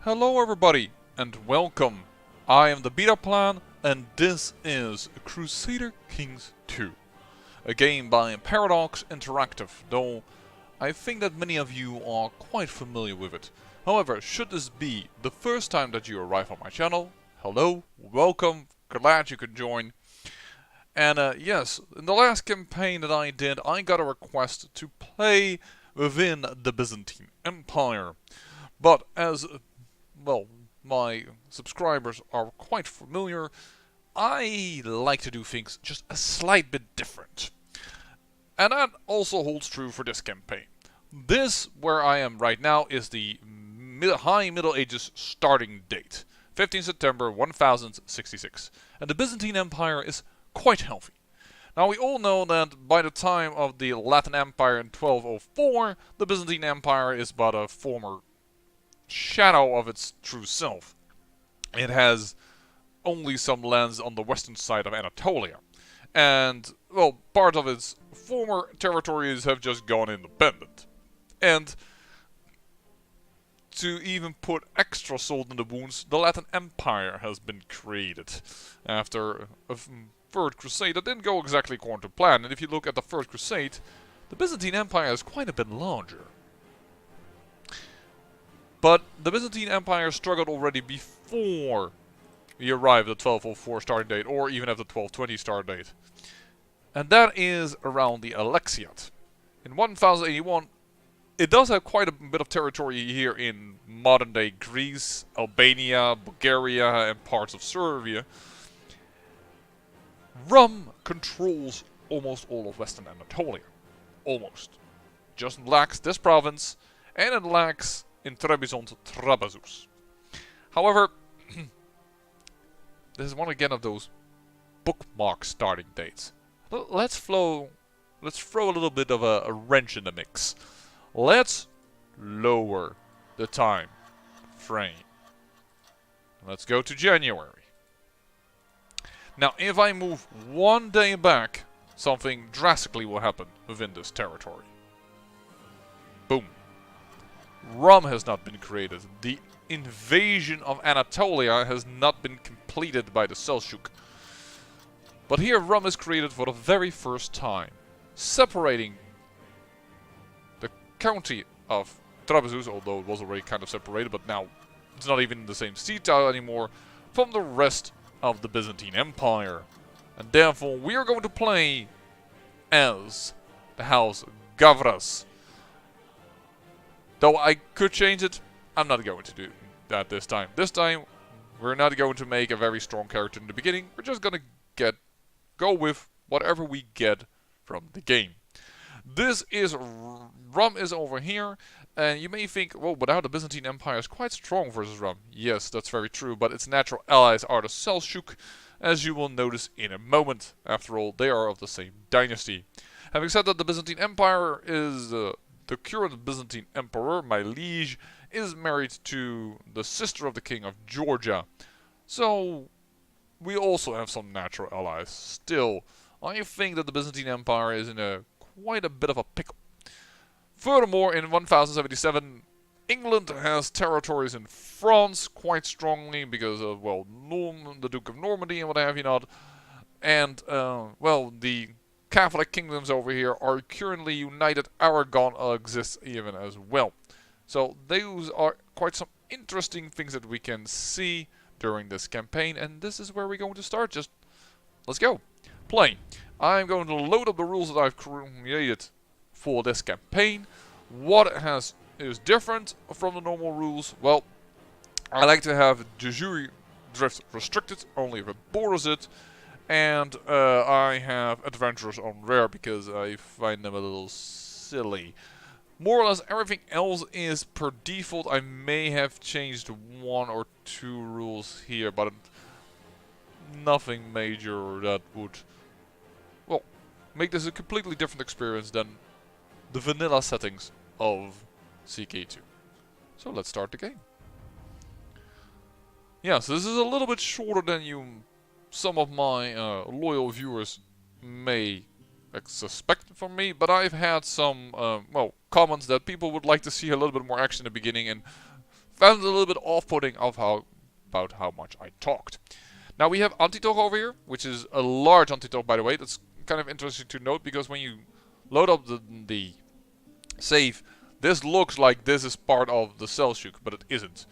Hello everybody, and welcome. I am the Beta Plan, and this is Crusader Kings 2. A game by Paradox Interactive, though I think that many of you are quite familiar with it. However, should this be the first time that you arrive on my channel, hello, welcome, glad you could join. And yes, in the last campaign that I did, I got a request to play within the Byzantine Empire. But as well, my subscribers are quite familiar, I like to do things just a slight bit different. And that also holds true for this campaign. This, where I am right now, is the High Middle Ages starting date. 15 September 1066. And the Byzantine Empire is quite healthy. Now we all know that by the time of the Latin Empire in 1204, the Byzantine Empire is but a former shadow of its true self. It has only some lands on the western side of Anatolia. And, well, part of its former territories have just gone independent. And to even put extra salt in the wounds, the Latin Empire has been created after a Third Crusade that didn't go exactly according to plan. And if you look at the Third Crusade, the Byzantine Empire is quite a bit larger. But the Byzantine Empire struggled already before we arrived at 1204 starting date, or even at the 1220 start date. And that is around the Alexiad. In 1081, it does have quite a bit of territory here in modern day Greece, Albania, Bulgaria, and parts of Serbia. Rum controls almost all of Western Anatolia. Almost. Just lacks this province, and it lacks in Trebizond, Trabazus. However, this is one again of those bookmark starting dates. Let's throw a little bit of a wrench in the mix. Let's lower the time frame. Let's go to January. Now, if I move one day back, something drastically will happen within this territory. Boom. Rum has not been created. The invasion of Anatolia has not been completed by the Seljuk. But here Rum is created for the very first time, separating the county of Trapezus, although it was already kind of separated, but now it's not even in the same sea tile anymore, from the rest of the Byzantine Empire. And therefore we are going to play as the House Gavras. Though I could change it, I'm not going to do that this time. This time, we're not going to make a very strong character in the beginning. We're just going to go with whatever we get from the game. This is Rum is over here, and you may think, well, but now the Byzantine Empire is quite strong versus Rum. Yes, that's very true, but its natural allies are the Seljuk, as you will notice in a moment. After all, they are of the same dynasty. Having said that, the Byzantine Empire is the current Byzantine Emperor, my liege, is married to the sister of the king of Georgia. So, we also have some natural allies. Still, I think that the Byzantine Empire is in quite a bit of a pickle. Furthermore, in 1077, England has territories in France quite strongly because of, well, the Duke of Normandy and what have you not. And, well, the Catholic kingdoms over here are currently united. Aragon exists even as well. So those are quite some interesting things that we can see during this campaign, and this is where we're going to start. Just let's go. Play. I'm going to load up the rules that I've created for this campaign. What is different from the normal rules? Well, I like to have de jure drift restricted, only if it borders it. And I have adventurers on rare because I find them a little silly. More or less everything else is per default. I may have changed one or two rules here, but nothing major that would, well, make this a completely different experience than the vanilla settings of CK2. So let's start the game. Yeah, so this is a little bit shorter than some of my loyal viewers may suspect from me, but I've had some well, comments that people would like to see a little bit more action in the beginning, and found it a little bit off-putting about how much I talked. Now we have Antitoch over here, which is a large Antitoch, by the way. That's kind of interesting to note, because when you load up the save, this looks like this is part of the Seljuk, but it isn't.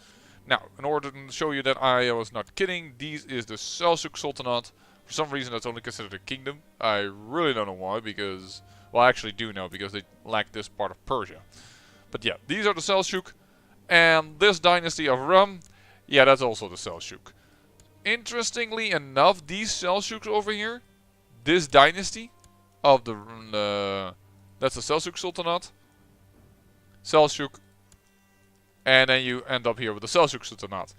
Now, in order to show you that I was not kidding, this is the Seljuk Sultanate. For some reason, that's only considered a kingdom. I really don't know why, because... Well, I actually do know, because they lack this part of Persia. But yeah, these are the Seljuk. And this dynasty of Rum, yeah, that's also the Seljuk. Interestingly enough, these Seljuks over here, this dynasty of that's the Seljuk Sultanate, Seljuk, and then you end up here with the Seljuk Sultanate.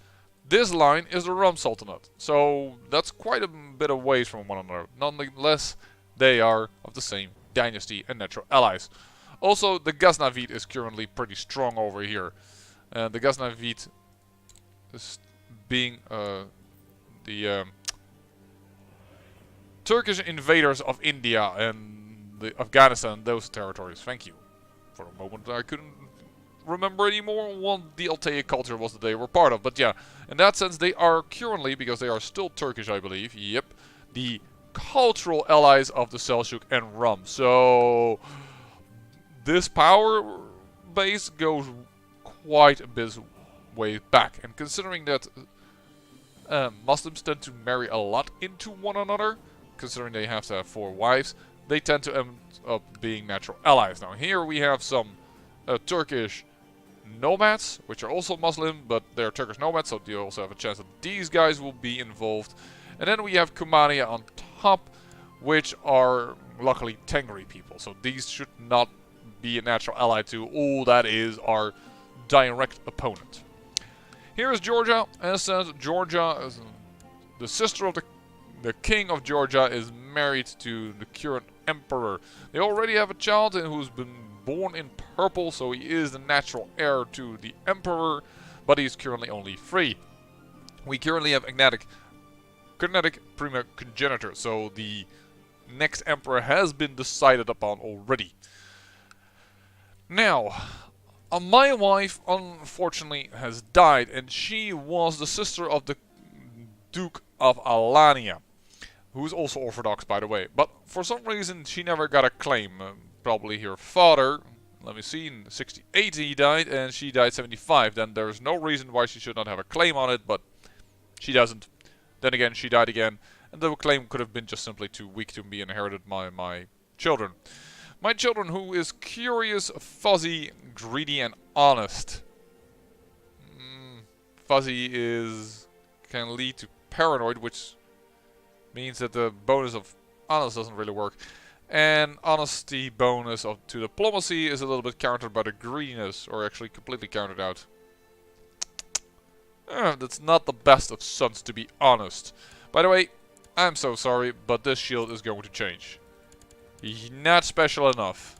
This line is the Rum Sultanate, so that's quite a bit of ways from one another. Nonetheless, they are of the same dynasty and natural allies. Also, the Ghaznavid is currently pretty strong over here. And the Ghaznavid is being the Turkish invaders of India and Afghanistan, those territories. Thank you. For a moment I couldn't remember anymore what the Altaic culture was that they were part of. But yeah, in that sense they are currently, because they are still Turkish I believe, yep, the cultural allies of the Seljuk and Rum. So this power base goes quite a bit way back. And considering that Muslims tend to marry a lot into one another, considering they have to have 4 wives, they tend to end up being natural allies. Now here we have some Turkish nomads, which are also Muslim, but they're Turkish nomads, so you also have a chance that these guys will be involved. And then we have Kumania on top, which are luckily Tengri people, so these should not be a natural ally to all that is our direct opponent. Here is Georgia. As said, Georgia is the sister of the king of Georgia is married to the current emperor. They already have a child who's been born in purple, so he is the natural heir to the emperor, but he's currently only 3. We currently have Agnatic prima congenitor, so the next emperor has been decided upon already. Now, my wife unfortunately has died, and she was the sister of the Duke of Alania, who's also Orthodox by the way, but for some reason she never got a claim. Probably her father, let me see, in 68 he died, and she died 75, then there's no reason why she should not have a claim on it, but she doesn't. Then again, she died again, and the claim could have been just simply too weak to be inherited by my children. My children, who is curious, fuzzy, greedy, and honest. Fuzzy can lead to paranoid, which means that the bonus of honest doesn't really work. And honesty bonus to diplomacy is a little bit countered by the greediness, or actually completely countered out. That's not the best of sons, to be honest. By the way, I'm so sorry, but this shield is going to change. He's not special enough.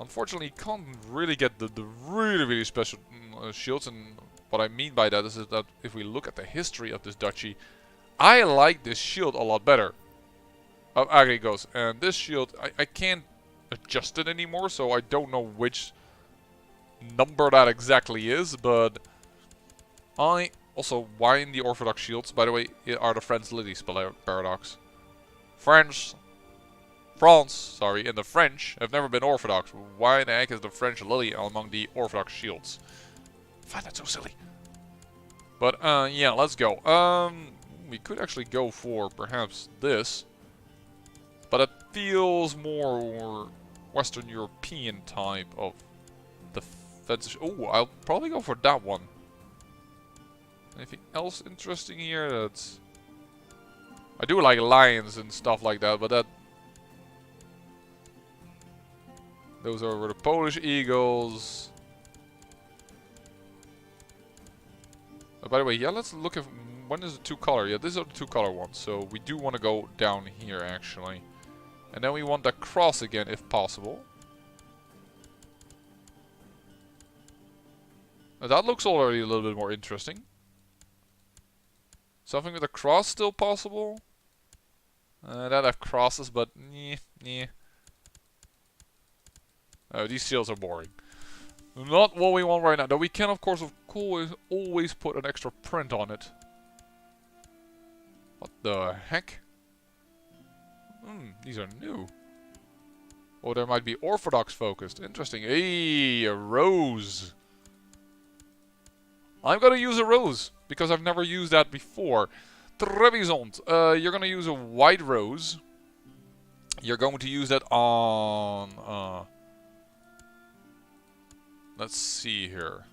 Unfortunately, you can't really get the really special shields, and what I mean by that is that if we look at the history of this duchy, I like this shield a lot better. Of Agrigos, and this shield, I can't adjust it anymore, so I don't know which number that exactly is, but also, why in the Orthodox shields, by the way, are the French lilies paradox. France, and the French have never been Orthodox. Why in the heck is the French lily among the Orthodox shields? I find that so silly. But, yeah, let's go. We could actually go for, perhaps, this. But it feels more Western European type of defensive. Oh, I'll probably go for that one. Anything else interesting here? That's... I do like lions and stuff like that, but those are the Polish eagles. By the way, yeah, let's look at when is the 2-color. Yeah, these are the 2-color ones, so we do want to go down here actually. And then we want that cross again, if possible. Now that looks already a little bit more interesting. Something with a cross still possible. That have crosses, but oh, these shields are boring. Not what we want right now. Though we can, of course, always put an extra print on it. What the heck? These are new. Oh, there might be Orthodox focused. Interesting. Hey, a rose. I'm gonna use a rose because I've never used that before. Trebizond. You're gonna use a white rose. You're going to use that on... let's see here.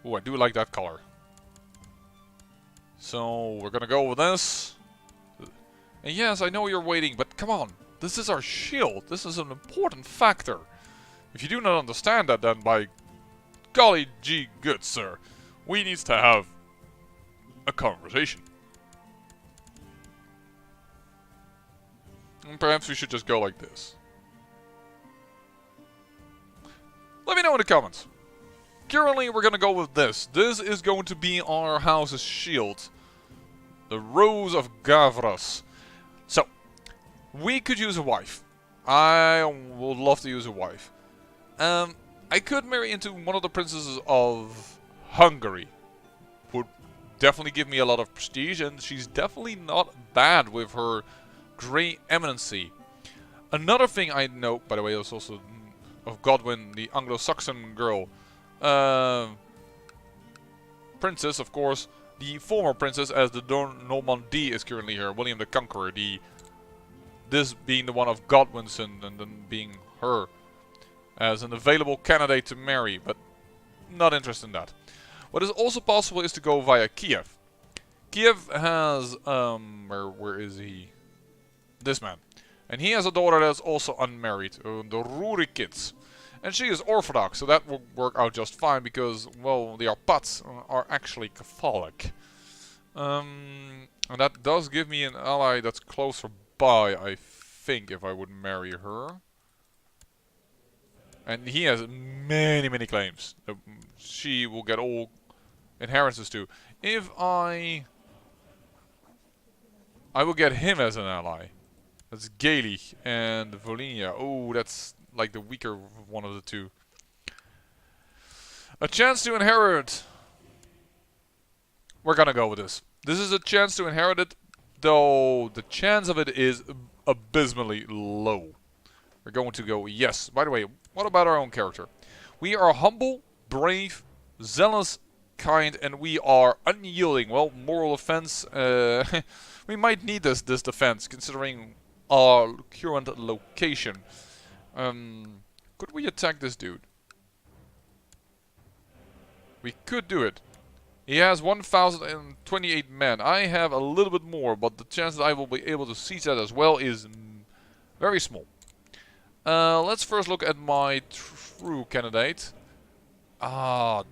Oh, I do like that color. So, we're gonna go with this. And yes, I know you're waiting, but come on. This is our shield. This is an important factor. If you do not understand that, then by golly gee good sir, we need to have a conversation. And perhaps we should just go like this. Let me know in the comments. Currently, we're gonna go with this. This is going to be our house's shield. The Rose of Gavras. So, we could use a wife. I would love to use a wife. I could marry into one of the princesses of Hungary. Would definitely give me a lot of prestige, and she's definitely not bad with her Grey Eminency. Another thing I know, by the way, is also of Godwin, the Anglo-Saxon girl. Princess, of course, the former princess, as the Normandy is currently here, William the Conqueror. This being the one of Godwin's and then being her as an available candidate to marry, but not interested in that. What is also possible is to go via Kiev. Kiev has, where is he? This man. And he has a daughter that's also unmarried, the Rurikids. And she is Orthodox, so that will work out just fine because, well, the Arpats are actually Catholic. And that does give me an ally that's closer by, I think, if I would marry her. And he has many, many claims that she will get all inheritances to. If I will get him as an ally. That's Gaelic and Volhynia. Oh, that's like the weaker one of the two. A chance to inherit. We're gonna go with this. This is a chance to inherit it, though the chance of it is abysmally low. We're going to go yes. By the way, what about our own character? We are humble, brave, zealous, kind, and we are unyielding. Well, moral offense. We might need this defense, considering our current location. Could we attack this dude? We could do it. He has 1,028 men. I have a little bit more, but the chance that I will be able to seize that as well is very small. Let's first look at my true candidate. Darn,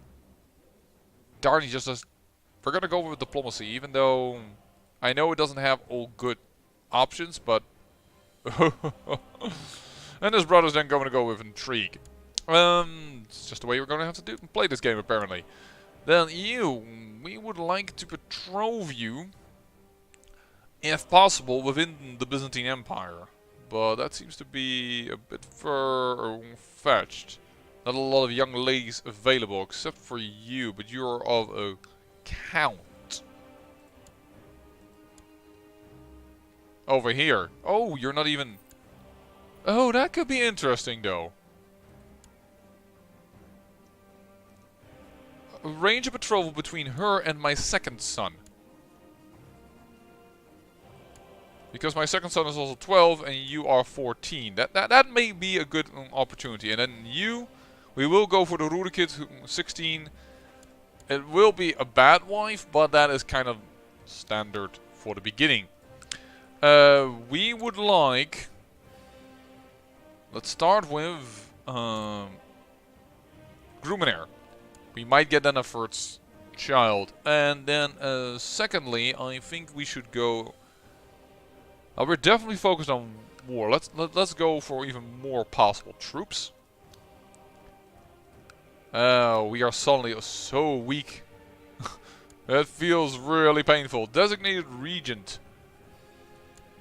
he just does. We're gonna go with diplomacy, even though I know it doesn't have all good options, but and his brother's then going to go with intrigue. It's just the way we're going to have to play this game, apparently. Then we would like to betroth you, if possible, within the Byzantine Empire. But that seems to be a bit far-fetched. Not a lot of young ladies available, except for you, but you're of a count. Over here. Oh, you're not even... Oh, that could be interesting, though. Arrange a betrothal between her and my second son. Because my second son is also 12 and you are 14. That may be a good opportunity. And then you, we will go for the Rurikid, 16. It will be a bad wife, but that is kind of standard for the beginning. We would like... Let's start with Grumenair. We might get then a first child. And then secondly, I think we should go... we're definitely focused on war. Let's go for even more possible troops. We are suddenly so weak. That feels really painful. Designated regent.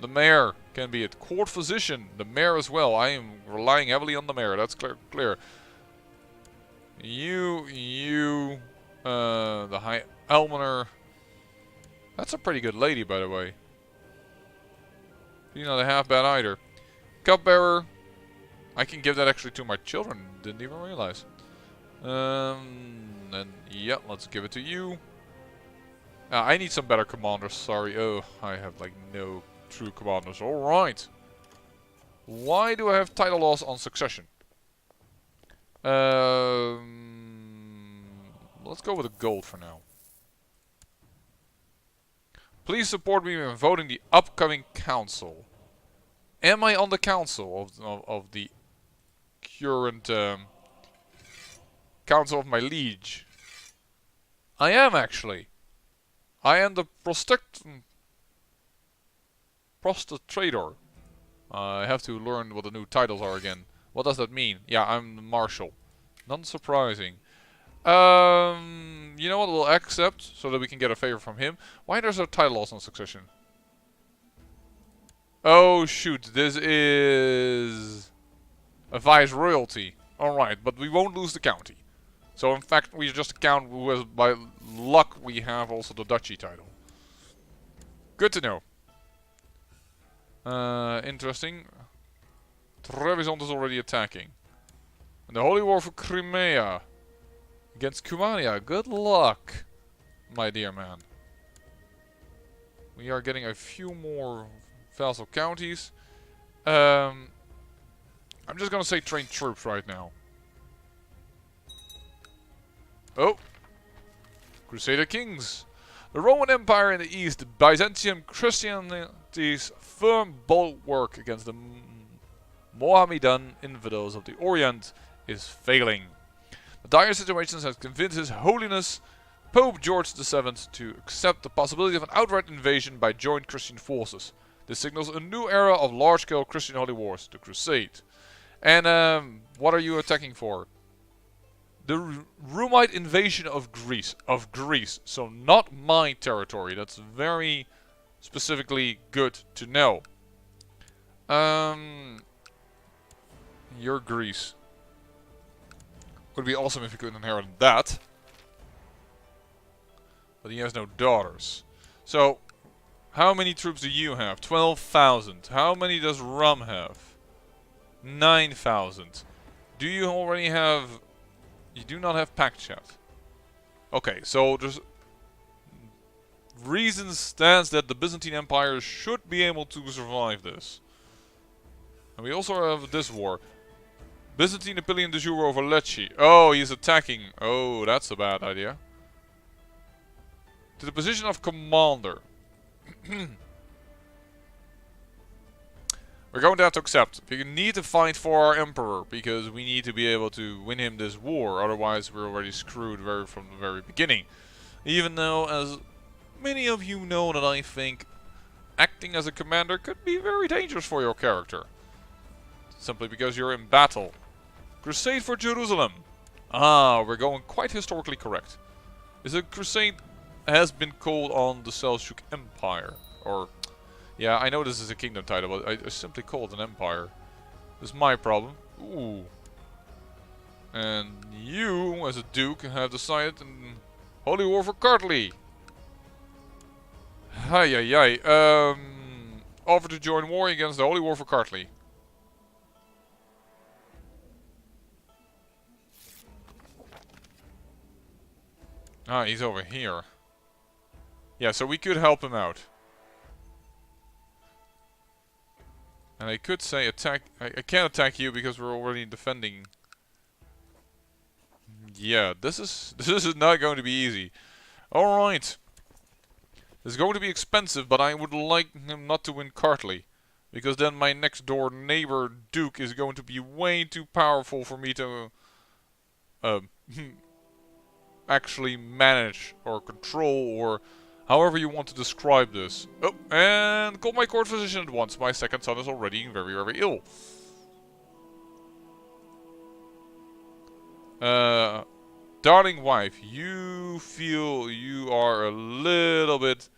The mayor can be it. Court physician. The mayor as well. I am relying heavily on the mayor. That's clear. The High Almoner. That's a pretty good lady, by the way. You're not half bad either. Cupbearer. I can give that actually to my children. Didn't even realize. And yeah, let's give it to you. I need some better commanders. Sorry. Oh, I have like no true commanders. All right. Why do I have title loss on succession? Let's go with a gold for now. Please support me in voting the upcoming council. Am I on the council of the current council of my liege? I am actually. I am the prostrator. I have to learn what the new titles are again. What does that mean? Yeah, I'm the marshal. Not surprising. You know what? We'll accept so that we can get a favor from him. Why there's no title loss on succession? Oh shoot! This is a vice royalty. All right, but we won't lose the county. So in fact, we just count who has, by luck, we have also the duchy title. Good to know. Interesting. Trebizond is already attacking. And the Holy War for Crimea against Cumania. Good luck, my dear man. We are getting a few more vassal counties. I'm just gonna say train troops right now. Oh! Crusader Kings. The Roman Empire in the east, the Byzantine Christianity's firm bulwark against the Mohammedan infidels of the Orient is failing. The dire situation has convinced His Holiness Pope George VII to accept the possibility of an outright invasion by joint Christian forces. This signals a new era of large-scale Christian holy wars, the Crusade. And what are you attacking for? The Rumite invasion of Greece. So not my territory. That's very specifically good to know. You're Greece. Would be awesome if you could inherit that. But he has no daughters. So, how many troops do you have? 12,000. How many does Rum have? 9,000. Do you already have... You do not have pact yet. Okay, so there's... reason stands that the Byzantine Empire should be able to survive this. And we also have this war. Byzantine Napoleon de Jure over Lecce. Oh, he's attacking. Oh, that's a bad idea. To the position of commander. We're going to have to accept. We need to fight for our emperor, because we need to be able to win him this war. Otherwise, we're already screwed from the very beginning. Even though, as many of you know, that I think acting as a commander could be very dangerous for your character. Simply because you're in battle. Crusade for Jerusalem. Ah, we're going quite historically correct. Is a crusade has been called on the Seljuk Empire. Or, yeah, I know this is a kingdom title, but I simply call it an empire. This is my problem. Ooh. And you, as a duke, have decided in Holy War for Kartli. Hi, offer to join war against the Holy War for Kartli. Ah, he's over here. Yeah, so we could help him out. And I could say attack... I can't attack you because we're already defending. Yeah, this is not going to be easy. Alright. This is going to be expensive, but I would like him not to win Kartli. Because then my next door neighbor Duke is going to be way too powerful for me to... actually manage or control, or however you want to describe this. Oh, and call my court physician at once. My second son is already very, very ill. Darling wife, you feel you are a little bit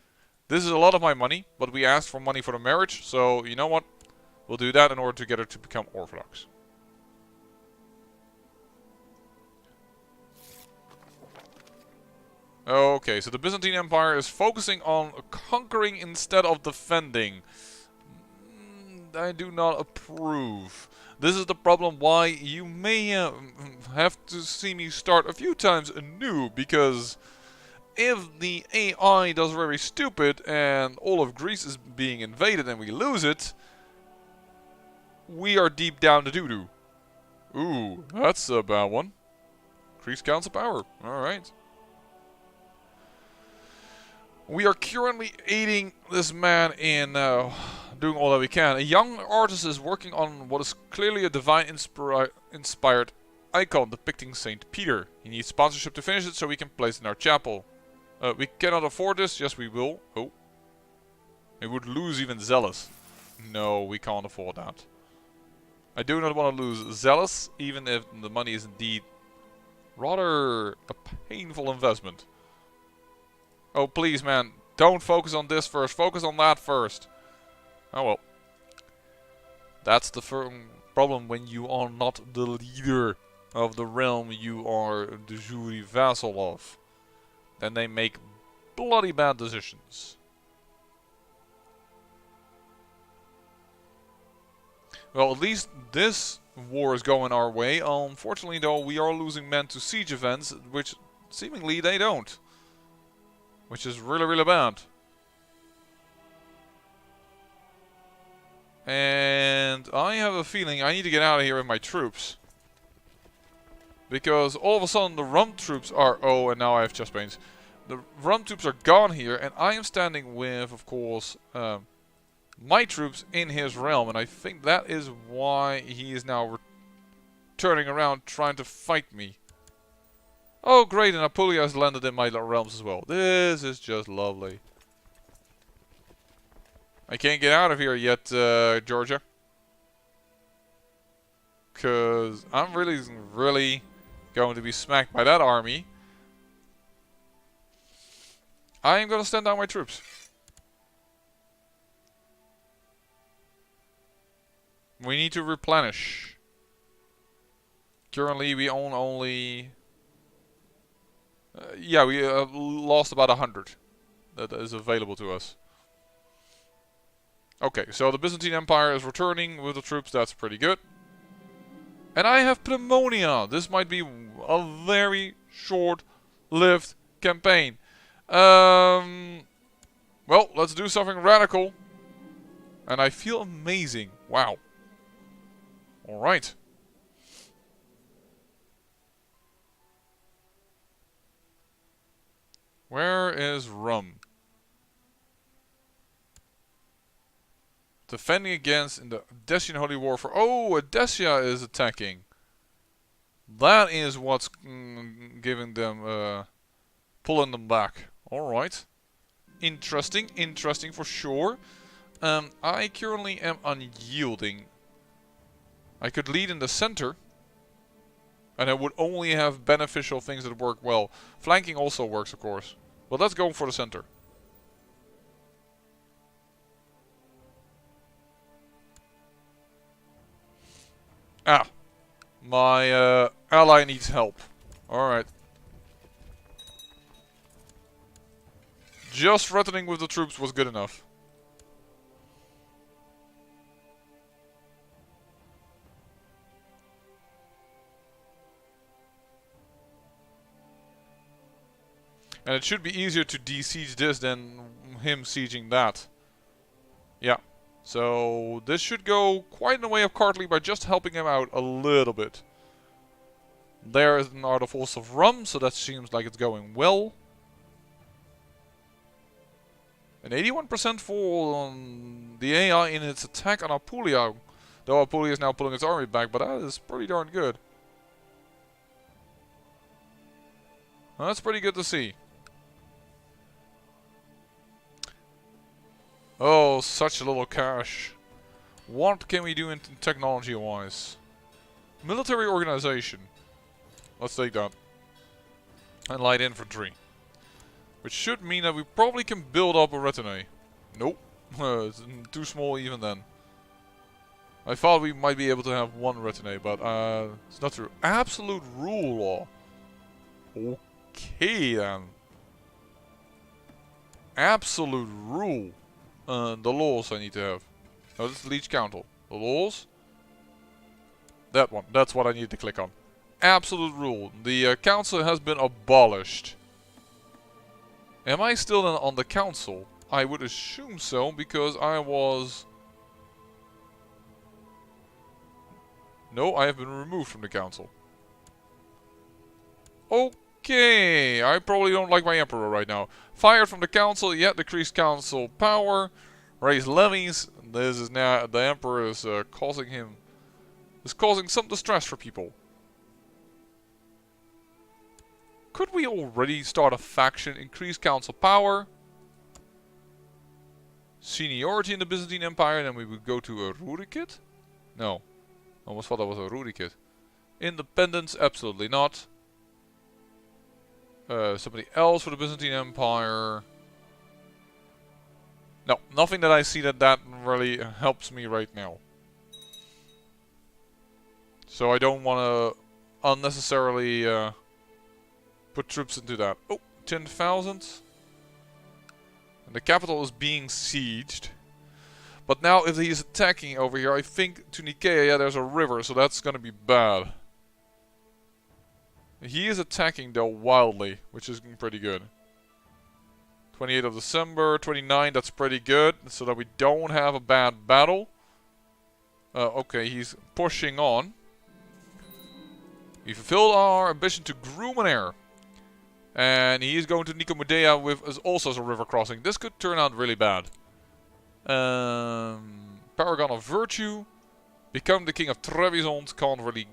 This is a lot of my money, but we asked for money for the marriage, so you know what? We'll do that in order to get her to become Orthodox. Okay, so the Byzantine Empire is focusing on conquering instead of defending. I do not approve. This is the problem why you may have to see me start a few times anew, because if the AI does very stupid and all of Greece is being invaded and we lose it, we are deep down the doo-doo. Ooh, that's a bad one. Increase council power. Alright. We are currently aiding this man in doing all that we can. A young artist is working on what is clearly a divine inspired icon depicting Saint Peter. He needs sponsorship to finish it so we can place it in our chapel. We cannot afford this. Yes, we will. Oh. We would lose even Zealous. No, we can't afford that. I do not want to lose Zealous, even if the money is indeed rather a painful investment. Oh, please, man. Don't focus on this first. Focus on that first. Oh, well. That's the problem when you are not the leader of the realm you are de jure vassal of. Then they make bloody bad decisions. Well, at least this war is going our way. Unfortunately, though, we are losing men to siege events, which seemingly they don't. Which is really, really bad. And I have a feeling I need to get out of here with my troops. Because all of a sudden the Rum troops are... Oh, and now I have chest pains. The Rum troops are gone here, and I am standing with, of course, my troops in his realm. And I think that is why he is now turning around trying to fight me. Oh great, and Apulia has landed in my realms as well. This is just lovely. I can't get out of here yet, Georgia. Because I'm really going to be smacked by that army. I am going to stand down my troops. We need to replenish. Currently we own only... yeah, we lost about 100 that is available to us. Okay, so the Byzantine Empire is returning with the troops. That's pretty good. And I have Pneumonia. This might be a very short-lived campaign. Well, let's do something radical. And I feel amazing. Wow. Alright. Where is Rum? Defending against in the Dacian Holy War for... Oh, Dacia is attacking. That is what's giving them... pulling them back. Alright. Interesting. Interesting for sure. I currently am unyielding. I could lead in the center. And I would only have beneficial things that work well. Flanking also works, of course. But let's go for the center. Ah. My ally needs help. Alright. Just threatening with the troops was good enough. And it should be easier to de-siege this than him sieging that. Yeah. So this should go quite in the way of Kartli by just helping him out a little bit. There is an Art of Force of Rum, so that seems like it's going well. An 81% for the AI in its attack on Apulia. Though Apulia is now pulling its army back, but that is pretty darn good. Well, that's pretty good to see. Oh, such a little cash. What can we do in technology-wise? Military organization. Let's take that. And light infantry. Which should mean that we probably can build up a retinue. Nope. It's too small even then. I thought we might be able to have one retinue, but it's not true. Absolute rule law. Okay then. Absolute rule. The laws I need to have. No, this is Leech Council. The laws. That one. That's what I need to click on. Absolute rule. The council has been abolished. Am I still on the council? I would assume so, because I was... No, I have been removed from the council. Okay, I probably don't like my emperor right now. Fired from the council, yet decreased council power. Raise levies. This is now, the emperor is causing some distress for people. Could we already start a faction? Increase council power. Seniority in the Byzantine Empire, and then we would go to a Rurikid? No. I almost thought that was a Rurikid. Independence? Absolutely not. Somebody else for the Byzantine Empire. No, nothing that I see that really helps me right now. So I don't want to unnecessarily put troops into that. Oh, 10,000. And the capital is being sieged. But now if he is attacking over here, I think to Nicaea, yeah, there's a river, so that's gonna be bad. He is attacking though wildly, which is pretty good. 28th of December, 29, that's pretty good, so that we don't have a bad battle. Okay, he's pushing on. We fulfilled our ambition to groom an heir. And he is going to Nicomedea with also as a river crossing. This could turn out really bad. Paragon of Virtue. Become the king of Trebizond. Can't really...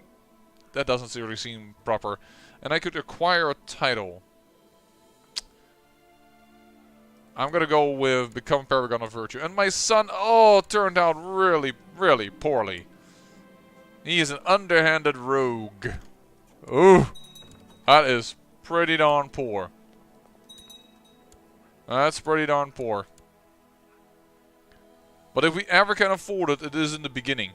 That doesn't really seem proper. And I could acquire a title. I'm gonna go with become Paragon of Virtue. And my son, oh, turned out really, really poorly. He is an underhanded rogue. Ooh, that is pretty darn poor. That's pretty darn poor. But if we ever can afford it, it is in the beginning.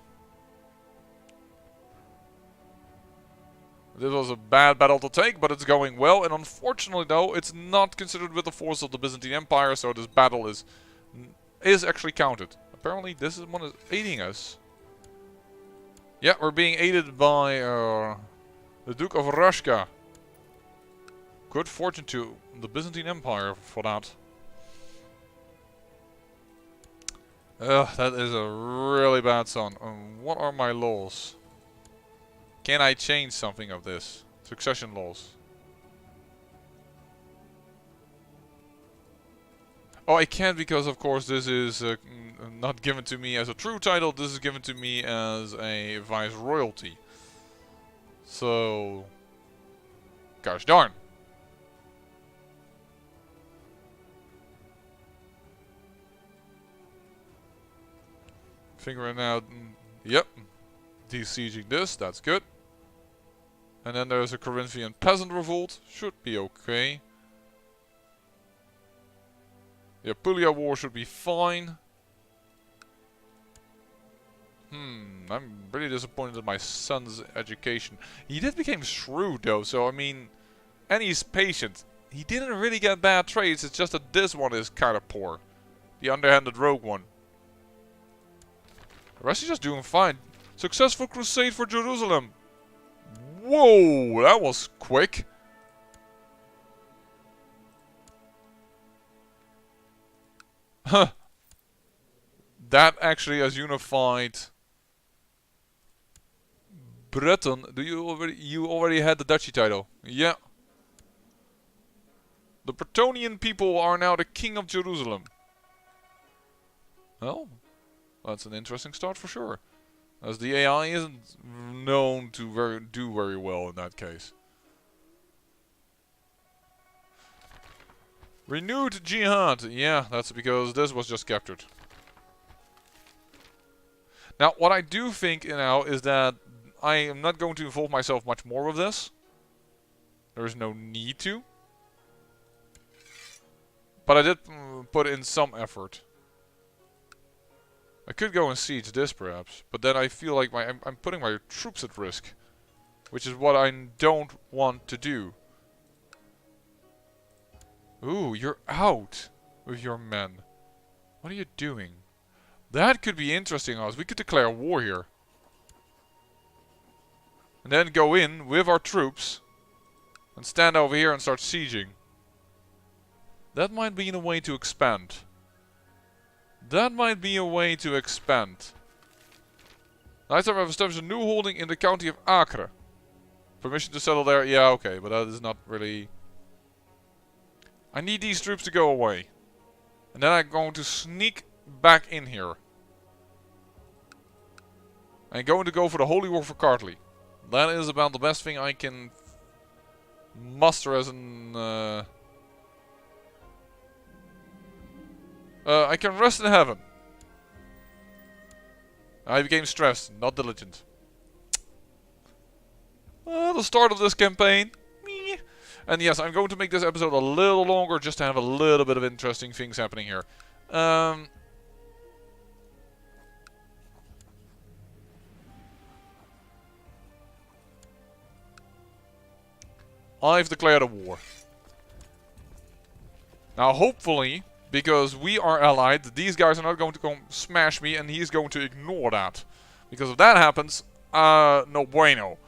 This was a bad battle to take, but it's going well. And unfortunately, though, it's not considered with the force of the Byzantine Empire, so this battle is actually counted. Apparently, this one is aiding us. Yeah, we're being aided by the Duke of Rashka. Good fortune to the Byzantine Empire for that. That is a really bad son. What are my laws? Can I change something of this? Succession laws. Oh, I can't because, of course, this is not given to me as a true title. This is given to me as a viceroyalty. So... Gosh darn. Figuring out... Yep. Besieging this, that's good. And then there's a Corinthian peasant revolt. Should be okay. The Apulia war should be fine. I'm really disappointed in my son's education. He did become shrewd though, so I mean... And he's patient. He didn't really get bad traits, it's just that this one is kind of poor. The underhanded rogue one. The rest is just doing fine. Successful crusade for Jerusalem. Whoa, that was quick. Huh. That actually has unified Breton. You already had the duchy title? Yeah. The Bretonian people are now the king of Jerusalem. Well, that's an interesting start for sure. As the AI isn't known to do very well in that case. Renewed jihad. Yeah, that's because this was just captured. Now, what I do think now is that I am not going to involve myself much more with this. There is no need to. But I did put in some effort. I could go and siege this perhaps, but then I feel like I'm putting my troops at risk. Which is what I don't want to do. Ooh, you're out with your men. What are you doing? That could be interesting, us. We could declare war here. And then go in with our troops. And stand over here and start sieging. That might be a way to expand. That might be a way to expand. Last time I've established a new holding in the county of Acre. Permission to settle there? Yeah, okay, but that is not really... I need these troops to go away. And then I'm going to sneak back in here. I'm going to go for the Holy War for Kartli. That is about the best thing I can muster as an... I can rest in heaven. I became stressed, not diligent. The start of this campaign. Meh. And yes, I'm going to make this episode a little longer just to have a little bit of interesting things happening here. I've declared a war. Now hopefully, because we are allied, these guys are not going to come smash me and he's going to ignore that. Because if that happens, no bueno.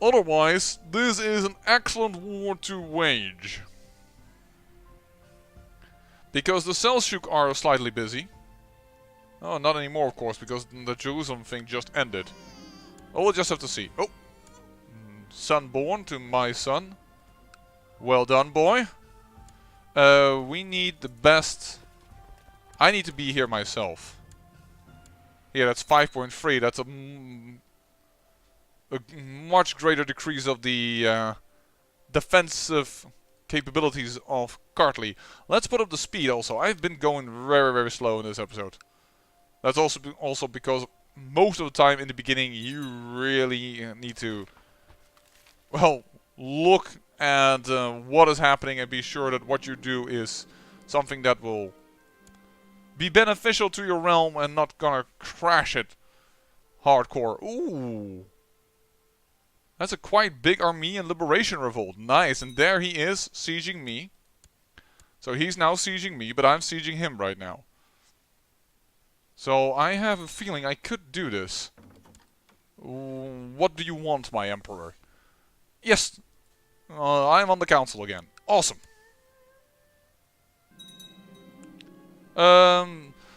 Otherwise, this is an excellent war to wage. Because the Seljuk are slightly busy. Oh, not anymore of course, because the Jerusalem thing just ended. Oh, we'll just have to see. Oh! Son born to my son. Well done, boy. We need the best... I need to be here myself. Yeah, that's 5.3. That's a much greater decrease of the defensive capabilities of Kartli. Let's put up the speed also. I've been going very, very slow in this episode. That's also because most of the time in the beginning you really need to, well, look at what is happening and be sure that what you do is something that will be beneficial to your realm and not gonna crash it hardcore. Ooh. That's a quite big Armenian liberation revolt. Nice. And there he is, sieging me. So he's now sieging me, but I'm sieging him right now. So I have a feeling I could do this. What do you want, my emperor? Yes. I'm on the council again. Awesome.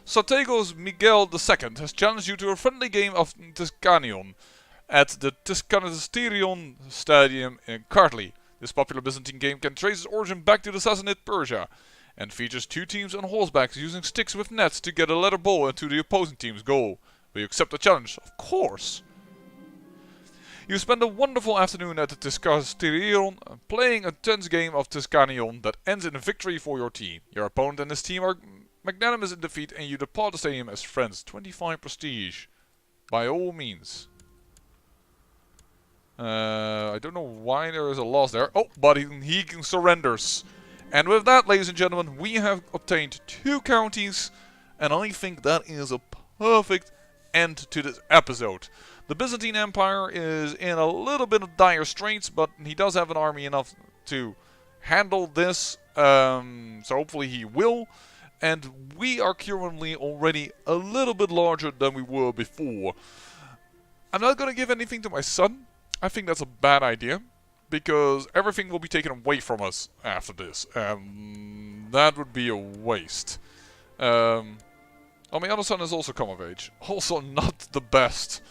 Sategos Miguel II has challenged you to a friendly game of Tiscanion at the Tiscanisterion Stadium in Kartli. This popular Byzantine game can trace its origin back to the Sassanid Persia and features two teams on horseback using sticks with nets to get a leather ball into the opposing team's goal. Will you accept the challenge? Of course! You spend a wonderful afternoon at the Tiscanisterion playing a tense game of Tiscanion that ends in a victory for your team. Your opponent and his team are magnanimous in defeat and you depart the stadium as friends. 25 prestige. By all means. I don't know why there is a loss there. Oh, but he surrenders. And with that, ladies and gentlemen, we have obtained 2 counties. And I think that is a perfect end to this episode. The Byzantine Empire is in a little bit of dire straits, but he does have an army enough to handle this. So hopefully he will. And we are currently already a little bit larger than we were before. I'm not going to give anything to my son. I think that's a bad idea, because everything will be taken away from us after this. That would be a waste. Oh, my other son has also come of age. Also not the best.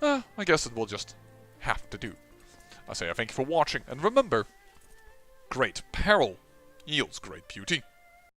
I guess it will just have to do. I say I thank you for watching, and remember, great peril yields great beauty.